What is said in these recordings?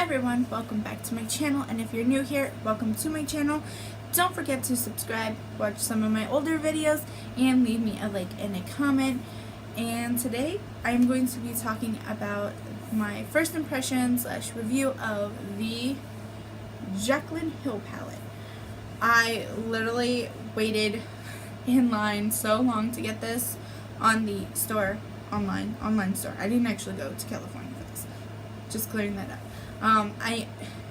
everyone, welcome back to my channel, and if you're new here, welcome to my channel. Don't forget to subscribe, watch some of my older videos, and leave me a like and a comment. And today I'm going to be talking about my first impression / review of the Jaclyn Hill palette. I literally waited in line so long to get this on the store, online store. I didn't actually go to California for this. Just clearing that up. I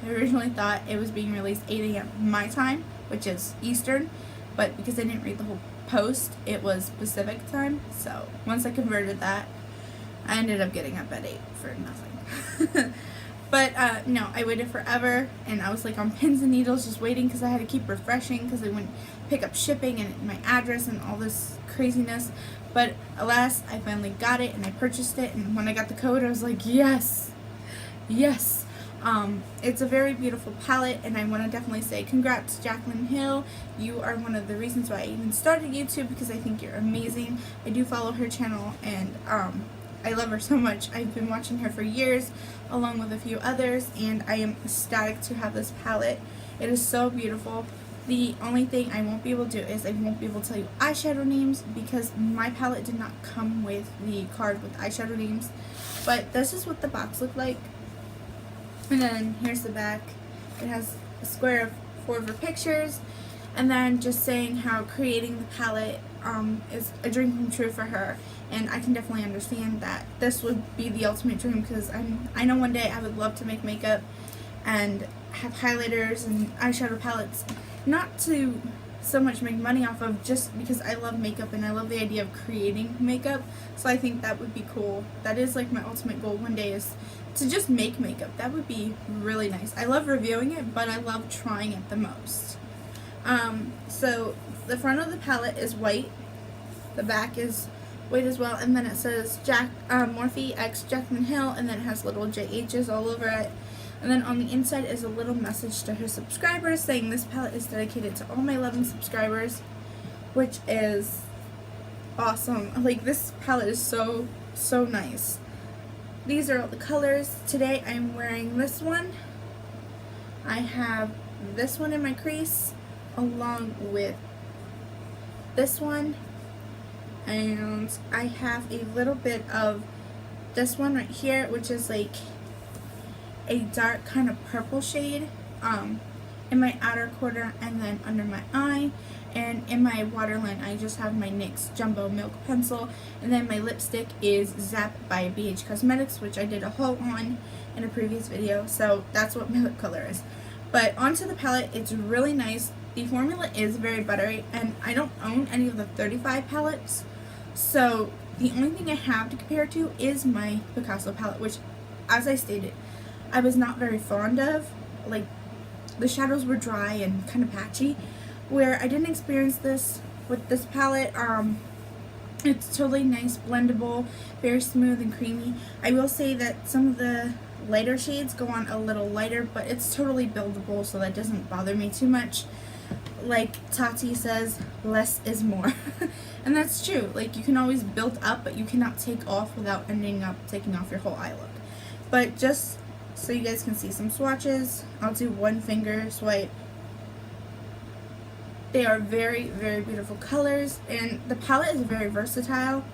originally thought it was being released 8 a.m. my time, which is Eastern, but because I didn't read the whole post, it was Pacific time. So once I converted that, I ended up getting up at 8 for nothing. But no, I waited forever, and I was like on pins and needles just waiting because I had to keep refreshing because they wouldn't pick up shipping and my address and all this craziness. But alas, I finally got it and I purchased it, and when I got the code I was like, yes. It's a very beautiful palette, and I want to definitely say congrats, Jaclyn Hill. You are one of the reasons why I even started YouTube, because I think you're amazing. I do follow her channel, and I love her so much. I've been watching her for years, along with a few others, and I am ecstatic to have this palette. It is so beautiful. The only thing I won't be able to do is I won't be able to tell you eyeshadow names, because my palette did not come with the card with eyeshadow names. But this is what the box looked like. And then here's the back. It has a square of 4 of her pictures, and then just saying how creating the palette is a dream come true for her. And I can definitely understand that this would be the ultimate dream, because I know one day I would love to make makeup and have highlighters and eyeshadow palettes, not to so much make money off of, just because I love makeup and I love the idea of creating makeup. So I think that would be cool. That is like my ultimate goal one day, is to just make makeup. That would be really nice. I love reviewing it, but I love trying it the most. So the front of the palette is white, the back is white as well, and then it says Morphe x Jaclyn Hill, and then it has little JH's all over it. And then on the inside is a little message to her subscribers saying this palette is dedicated to all my loving subscribers, which is awesome. Like, this palette is so nice. These are all the colors. Today I'm wearing this one. I have this one in my crease along with this one, and I have a little bit of this one right here, which is like a dark kind of purple shade in my outer quarter and then under my eye. And in my waterline, I just have my NYX Jumbo Milk Pencil. And then my lipstick is Zap by BH Cosmetics, which I did a haul on in a previous video. So that's what my lip color is. But onto the palette, it's really nice. The formula is very buttery, and I don't own any of the 35 palettes. So the only thing I have to compare to is my Picasso palette, which, as I stated, I was not very fond of. Like, the shadows were dry and kind of patchy, where I didn't experience this with this palette. It's totally nice, blendable, very smooth and creamy. I will say that some of the lighter shades go on a little lighter, but it's totally buildable, so that doesn't bother me too much. Like Tati says, less is more. And that's true. Like, you can always build up, but you cannot take off without ending up taking off your whole eye look. But just so you guys can see some swatches, I'll do one finger swipe. They are very beautiful colors, and the palette is very versatile.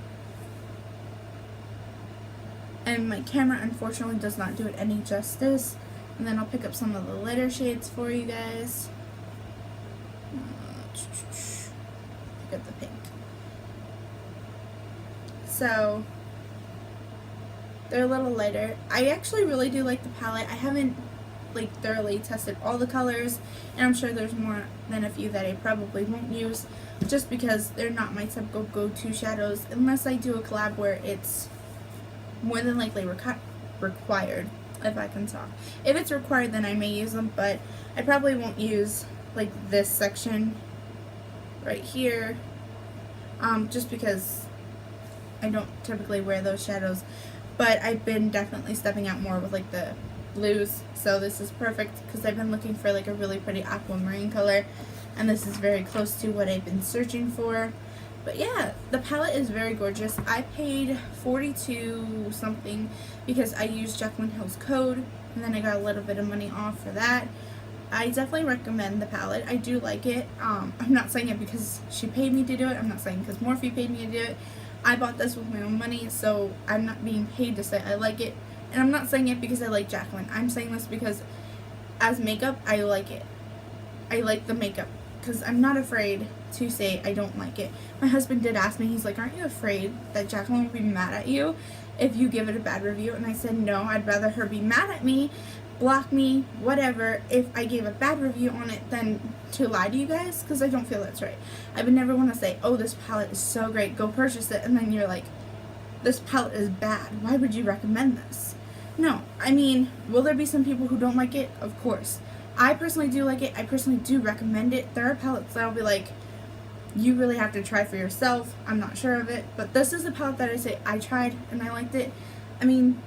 And my camera unfortunately does not do it any justice. And then I'll pick up some of the lighter shades for you guys. Get the pink. So they're a little lighter. I actually really do like the palette. I haven't like thoroughly tested all the colors, and I'm sure there's more than a few that I probably won't use, just because they're not my typical go-to shadows, unless I do a collab where it's more than likely required, if I can talk. If it's required, then I may use them, but I probably won't use like this section right here, just because I don't typically wear those shadows. But I've been definitely stepping out more with like the blues, so this is perfect because I've been looking for like a really pretty aquamarine color, and this is very close to what I've been searching for. But yeah, the palette is very gorgeous. I paid $42 something because I used Jaclyn Hill's code, and then I got a little bit of money off for that. I definitely recommend the palette. I do like it. I'm not saying it because she paid me to do it. I'm not saying because Morphe paid me to do it. I bought this with my own money, so I'm not being paid to say I like it. And I'm not saying it because I like Jaclyn. I'm saying this because as makeup, I like it. I like the makeup because I'm not afraid to say I don't like it. My husband did ask me, he's like, aren't you afraid that Jaclyn will be mad at you if you give it a bad review? And I said, no, I'd rather her be mad at me, block me, whatever, if I gave a bad review on it than to lie to you guys, because I don't feel that's right. I would never want to say, oh, this palette is so great, go purchase it, and then you're like, this palette is bad, why would you recommend this? No, I mean, will there be some people who don't like it? Of course. I personally do like it. I personally do recommend it. There are palettes that I'll be like, you really have to try for yourself. I'm not sure of it. But this is a palette that I say I tried and I liked it. I mean,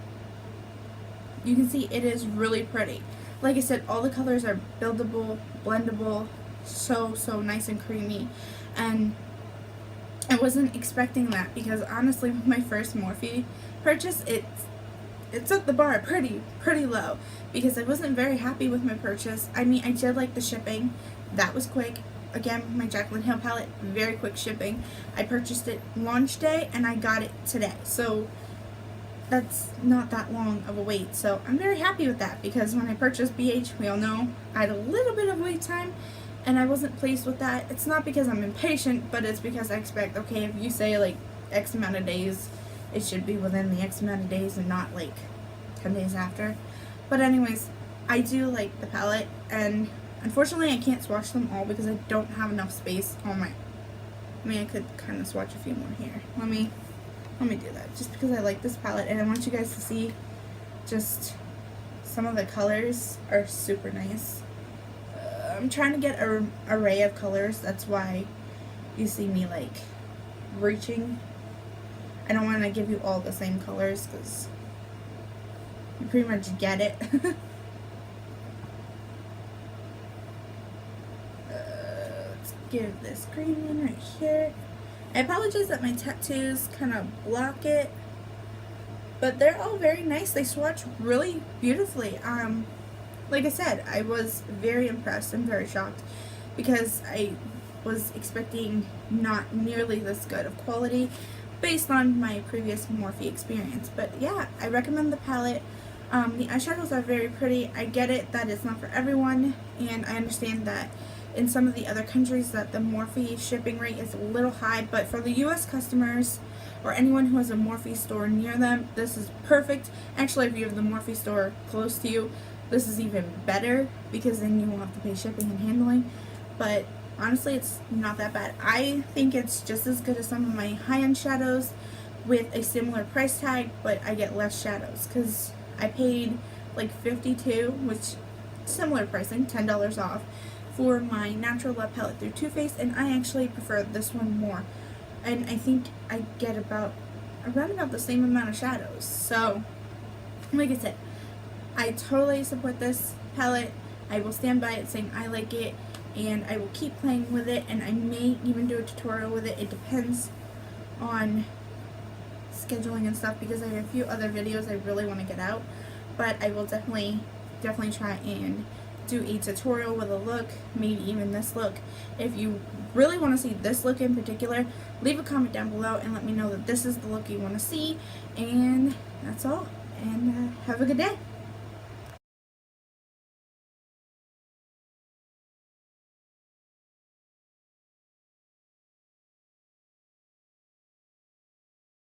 you can see it is really pretty. Like I said, all the colors are buildable, blendable, so nice and creamy. And I wasn't expecting that because honestly, with my first Morphe purchase, it set the bar pretty low because I wasn't very happy with my purchase. I mean, I did like the shipping. That was quick. Again, my Jaclyn Hill palette, very quick shipping. I purchased it launch day and I got it today. So that's not that long of a wait. So I'm very happy with that because when I purchased BH, we all know I had a little bit of wait time and I wasn't pleased with that. It's not because I'm impatient, but it's because I expect, okay, if you say like X amount of days, it should be within the X amount of days and not like 10 days after. But anyways, I do like the palette, and unfortunately I can't swatch them all because I don't have enough space on my, I mean, I could kind of swatch a few more here. Let me do that just because I like this palette and I want you guys to see just some of the colors are super nice. I'm trying to get an array of colors. That's why you see me like reaching. I don't want to give you all the same colors because you pretty much get it. Let's give this green one right here. I apologize that my tattoos kind of block it, but they're all very nice. They swatch really beautifully. Like I said, I was very impressed and very shocked because I was expecting not nearly this good of quality based on my previous Morphe experience. But yeah, I recommend the palette. The eyeshadows are very pretty. I get it that it's not for everyone, and I understand that in some of the other countries that the Morphe shipping rate is a little high, but for the US customers or anyone who has a Morphe store near them, this is perfect. Actually, if you have the Morphe store close to you, this is even better because then you won't have to pay shipping and handling. But honestly, it's not that bad. I think it's just as good as some of my high-end shadows with a similar price tag, but I get less shadows because I paid like $52, which similar pricing, $10 off, for my Natural Love palette through Too Faced, and I actually prefer this one more. And I think I get around about the same amount of shadows. So, like I said, I totally support this palette. I will stand by it saying I like it, and I will keep playing with it, and I may even do a tutorial with it. It depends on scheduling and stuff because I have a few other videos I really want to get out, but I will definitely try and do a tutorial with a look, maybe even this look. If you really want to see this look in particular, leave a comment down below and let me know that this is the look you want to see, and that's all, and have a good day.